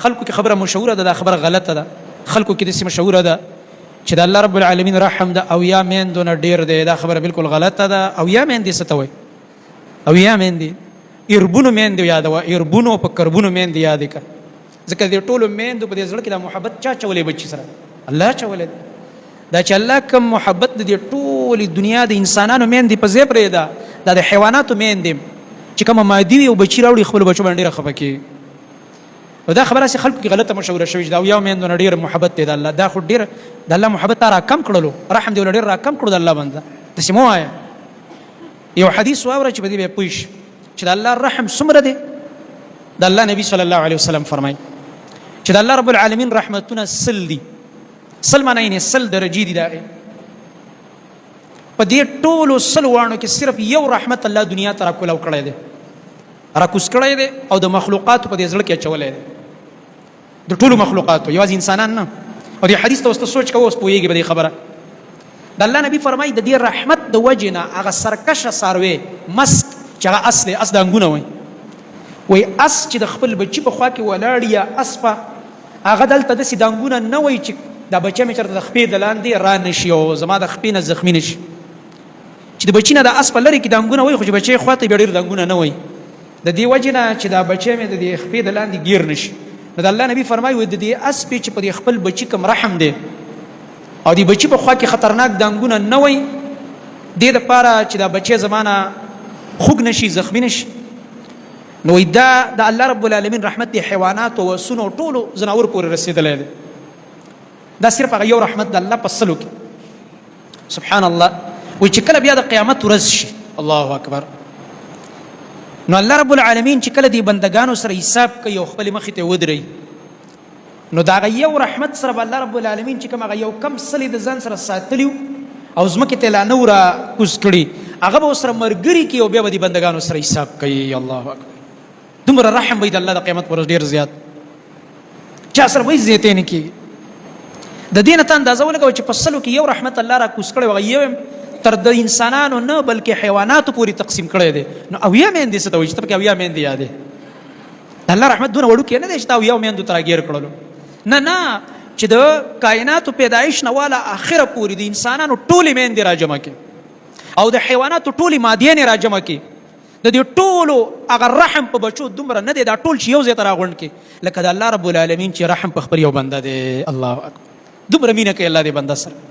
خلکو کې خبره مشهوره ده، دا خبره غلطه ده. خلکو کې داسې مشهوره ده چې د الله رب العالمین رحم د اویا میندو نه ډېر دی. دا خبره بالکل غلطه ده. اویا میندې څه ته وایي؟ اویا میندې اربونو میندې یادوه، اربونو په کربونو میندې یادې کړه. ځکه د ټولو میندو په دې زړه کې دا محبت چا چولی بچي سره؟ الله چولی دی. دا چې الله کوم محبت د دې ټولې دنیا د انسانانو میندې په ځای پرېږده، دا د حیواناتو میندې چې کومه مادي وي او بچي راوړي خپلو بچو باندې ډېره خفه کېږي. او دا خبره هسې خلکو کې غلطه مشهوره شوې چې د اویاو میندو نه ډېر محبت دی د الله. دا خو ډېر د الله محبت تا راکم کړلو، رحم دې ورله ډېر راکم کړو د الله باندې. داسې مه وایه. یو حدیث واوره چې په دې به پوه شي چې د الله رحم څومره دی. د الله نبي صلی الله علیه وسلم فرمایي چې د الله رب العالمین رحمتونه سل دي. سل معنی یې سل درجې دي. د هغې په دې ټولو سل واڼو کې صرف یو رحمت الله دنیا ته راکولاو کړی دی، راکوز کړی دی او د مخلوقاتو په دې زړه کې اچولی دی، د ټولو مخلوقاتو، یوازې انسانان نه. او دې حدیث ته اوس ته سوچ کوه، اوس پوهېږي په دې خبره. د الله نبي فرمایي د دې رحمت د وجې نه هغه سرکشه څاروی مسک چې هغه اس دی، اس دانګونه وایي، وایي اس چې د خپل بچي په خوا کې ولاړ یا اسپه، هغه دلته داسې دانګونه نه وایي چې دا بچی مې چېرته د خپې د لاندې را نه شي او زما د خپې نه زخمي نه شي. چې د بچي نه د اس په لرې کې دانګونه وایي، خو چې بچی خوا ته بیا ډېر دانګونه نه وایي، د دې وجې نه چې دا بچی مې د دې خپې د لاندې ګیر نه شي. نو د الله نبي فرمایي وایي د دې اسپې چې په دې خپل بچي کوم رحم دی او د بچي په خوا کې خطرناک دانګونه نه وایي، دې دپاره چې دا بچی زما نه خوږ نه شي، زخمي نه شي. نو وایي دا د الله رب العالمین رحمت دی حیواناتو او سونو ټولو ځناورو پورې رسېدلی دی. دا صرف هغه یو رحمت د الله په سلو کې. سبحان الله. وایي چې کله بیا د قیامت ورځ شي، الله اکبر، نو الله رب العالمین چې کله دې بندګانو سره حساب کوي او خپلې مخې ته ودرئ، نو د هغه یو رحمت سره به الله رب العالمین چې کوم هغه یو کم سلې د ځان سره ساتلي او ځمکې ته لا نه و راکوز کړي، هغه به ورسره ملګري کړي او بیا به دې بندګانو سره حساب کوي. الله اکبر. دومره رحم به د الله د قیامت پر ورځ ډېر زیات، چا سره به زیاتې نه کېږي. د دې نه ته اندازه ولګوه چې په سلو کې یو رحمت الله راکوز کړی و، هغه یو تر د انسانانو نه بلکې حیواناتو پورې تقسیم کړی دی. نو اویا میندې څه ته وایي چې ته پکې اویا میندې یادې؟ د الله رحمت دونه وړوکی نه دی چې تا اویاو میندو ته راګیر کړلو. نه چې د کائناتو پیدایش نه واله آخره پورې د انسانانو ټولې میندې راجمع کړي او د حیواناتو ټولې مادیانې راجمع کړي. د دې ټولو هغه رحم په بچو دومره نه دی، دا ټول چې یو ځای ته راغونډ کړي لکه د الله رب العالمین چې رحم په خپل یو بنده دی. الله اکبر. دومره مینه کوي الله دې بنده سره.